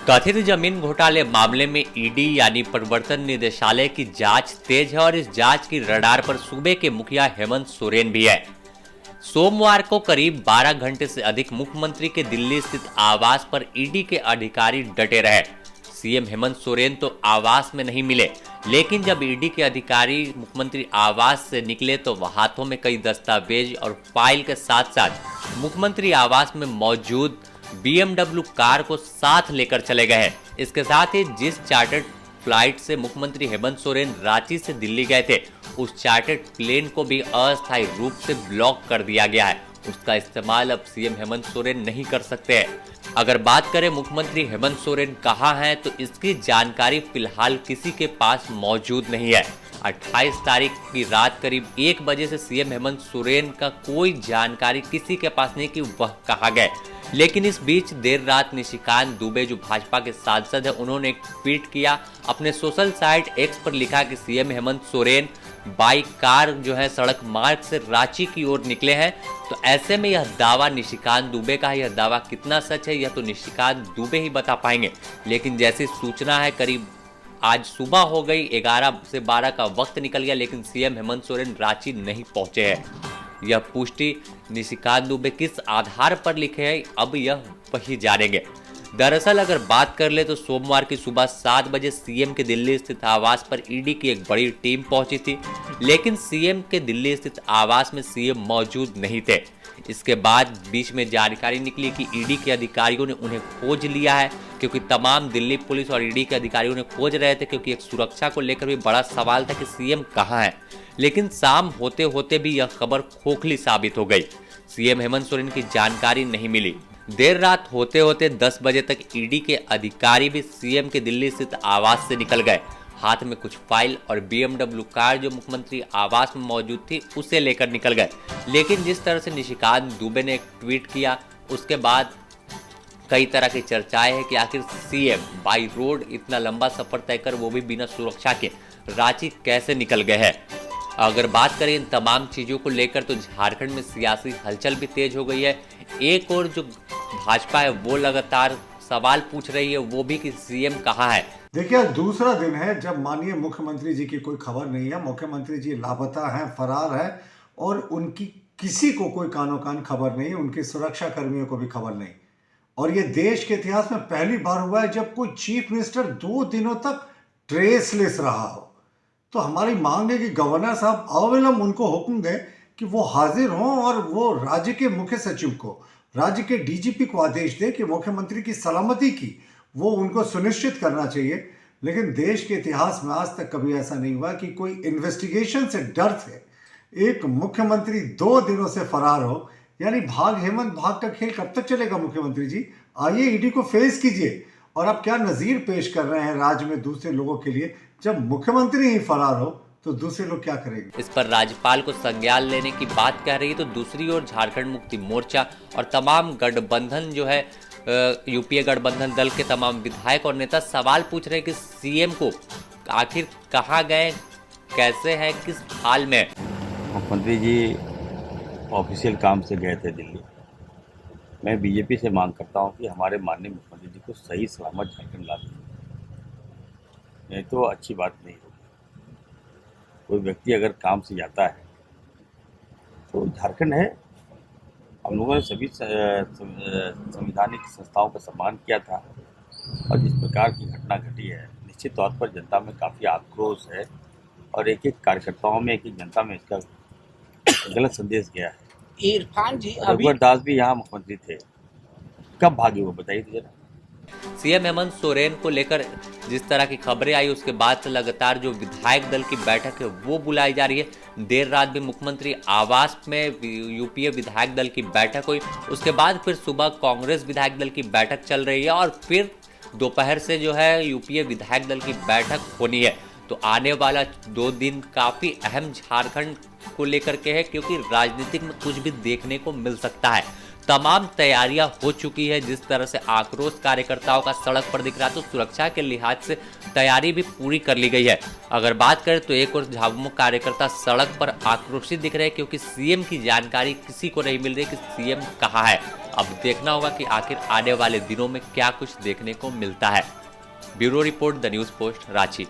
कथित जमीन घोटाले मामले में ईडी यानी प्रवर्तन निदेशालय की जांच तेज है और इस जांच की रडार पर सूबे के मुखिया हेमंत सोरेन भी है। सोमवार को करीब 12 घंटे से अधिक मुख्यमंत्री के दिल्ली स्थित आवास पर ईडी के अधिकारी डटे रहे। सीएम हेमंत सोरेन तो आवास में नहीं मिले, लेकिन जब ईडी के अधिकारी मुख्यमंत्री आवास से निकले तो हाथों में कई दस्तावेज और फाइल के साथ साथ मुख्यमंत्री आवास में मौजूद BMW कार को साथ लेकर चले गए हैं। इसके साथ ही जिस चार्टर्ड फ्लाइट से मुख्यमंत्री हेमंत सोरेन रांची से दिल्ली गए थे, उस चार्टर्ड प्लेन को भी अस्थायी रूप से ब्लॉक कर दिया गया है। उसका इस्तेमाल अब सीएम हेमंत सोरेन नहीं कर सकते हैं। अगर बात करें मुख्यमंत्री हेमंत सोरेन कहाँ हैं, तो इसकी जानकारी फिलहाल किसी के पास मौजूद नहीं है। 28 तारीख की रात करीब 1 बजे से सीएम हेमंत सोरेन का कोई जानकारी किसी के पास नहीं कि वह कहाँ गए। लेकिन इस बीच देर रात निशिकांत दुबे जो भाजपा के सांसद है, उन्होंने एक ट्वीट किया। अपने सोशल साइट एक्स पर लिखा कि CM Hemant Soren by car जो है सड़क मार्ग से रांची की ओर निकले हैं। तो ऐसे में यह दावा निशिकांत दुबे का है। यह दावा कितना सच है यह तो निशिकांत दुबे ही बता पाएंगे। लेकिन जैसी सूचना है, करीब आज सुबह हो गई, 11 से 12 का वक्त निकल गया, लेकिन सीएम हेमंत सोरेन रांची नहीं पहुंचे हैं। यह पुष्टि निशिकांत दुबे किस आधार पर लिखे हैं, अब यह वही जानेंगे। दरअसल अगर बात कर ले तो सोमवार की सुबह 7 बजे सीएम के दिल्ली स्थित आवास पर ईडी की एक बड़ी टीम पहुंची थी, लेकिन सीएम के दिल्ली स्थित आवास में सीएम मौजूद नहीं थे। इसके बाद बीच में जानकारी निकली कि ईडी के अधिकारियों ने उन्हें खोज लिया है, क्योंकि तमाम दिल्ली पुलिस और ईडी के अधिकारियों ने खोज रहे थे, क्योंकि एक सुरक्षा को लेकर भी बड़ा सवाल था कि सीएम कहां है। लेकिन शाम होते होते भी यह खबर खोखली साबित हो गई। सीएम हेमंत सोरेन की जानकारी नहीं मिली। देर रात होते होते 10 बजे तक ईडी के अधिकारी भी सीएम के दिल्ली स्थित आवास से निकल गए। हाथ में कुछ फाइल और BMW कार जो मुख्यमंत्री आवास में मौजूद थी, उसे लेकर निकल गए। लेकिन जिस तरह से निशिकांत दुबे ने एक ट्वीट किया, उसके बाद कई तरह की चर्चाएं हैं कि आखिर सीएम बाई रोड इतना लंबा सफर तय कर, वो भी बिना सुरक्षा के, रांची कैसे निकल गए हैं। अगर बात करें इन तमाम चीज़ों को लेकर तो झारखंड में सियासी हलचल भी तेज हो गई है। एक और जो भाजपा है वो लगातार सवाल पूछ रही है, वो भी कि सीएम कहाँ है। देखिए, दूसरा दिन है जब माननीय मुख्यमंत्री जी की कोई खबर नहीं है। मुख्यमंत्री जी लापता हैं, फरार है, और उनकी किसी को कोई कानो कान खबर नहीं, उनके सुरक्षा कर्मियों को भी खबर नहीं। और ये देश के इतिहास में पहली बार हुआ है जब कोई चीफ मिनिस्टर 2 दिनों तक ट्रेसलेस रहा हो। तो हमारी मांग है कि गवर्नर साहब अविलंब उनको हुक्म दें कि वो हाजिर हों और वो राज्य के मुख्य सचिव को, राज्य के डीजीपी को आदेश दें कि मुख्यमंत्री की सलामती की वो उनको सुनिश्चित करना चाहिए। लेकिन देश के इतिहास में आज तक कभी ऐसा नहीं हुआ कि कोई इन्वेस्टिगेशन से डर से एक मुख्यमंत्री 2 दिनों से फरार हो। यानी भाग हेमंत भाग का खेल कब तक चलेगा मुख्यमंत्री जी? आइए ईडी को फेस कीजिए। और आप क्या नज़ीर पेश कर रहे हैं राज्य में दूसरे लोगों के लिए? जब मुख्यमंत्री ही फरार हो तो दूसरे लोग क्या करेंगे? इस पर राज्यपाल को संज्ञान लेने की बात कह रही है। तो दूसरी ओर झारखंड मुक्ति मोर्चा और तमाम गठबंधन जो है, यूपीए गठबंधन दल के तमाम विधायक और नेता सवाल पूछ रहे हैं कि सीएम को आखिर कहाँ गए, कैसे हैं, किस हाल में। मुख्यमंत्री जी ऑफिशियल काम से गए थे दिल्ली। मैं बीजेपी से मांग करता हूं कि हमारे माननीय मुख्यमंत्री जी को सही सलामत झारखंड ला दें, नहीं तो अच्छी बात नहीं होगी। कोई व्यक्ति अगर काम से जाता है तो झारखंड है। हम लोगों ने सभी संवैधानिक संस्थाओं का सम्मान किया था, और जिस प्रकार की घटना घटी है, निश्चित तौर पर जनता में काफ़ी आक्रोश है, और एक एक कार्यकर्ताओं में, एक एक जनता में इसका गलत संदेश गया है। इरफान जी, रघुवर दास भी यहाँ मुख्यमंत्री थे, कब भागे वो बताइए तो जरा। सीएम हेमंत सोरेन को लेकर जिस तरह की खबरें आई, उसके बाद से लगातार जो विधायक दल की बैठक है वो बुलाई जा रही है। देर रात भी मुख्यमंत्री आवास में यूपीए विधायक दल की बैठक हुई। उसके बाद फिर सुबह कांग्रेस विधायक दल की बैठक चल रही है, और फिर दोपहर से जो है यूपीए विधायक दल की बैठक होनी है। तो आने वाला 2 दिन काफ़ी अहम झारखंड को लेकर के है, क्योंकि राजनीतिक में कुछ भी देखने को मिल सकता है। तमाम तैयारियां हो चुकी है। जिस तरह से आक्रोश कार्यकर्ताओं का सड़क पर दिख रहा है, तो सुरक्षा के लिहाज से तैयारी भी पूरी कर ली गई है। अगर बात करें तो एक और झामुमो कार्यकर्ता सड़क पर आक्रोशित दिख रहे हैं, क्योंकि सीएम की जानकारी किसी को नहीं मिल रही कि सीएम कहाँ है। अब देखना होगा कि आखिर आने वाले दिनों में क्या कुछ देखने को मिलता है। Bureau report, the news post, Ranchi.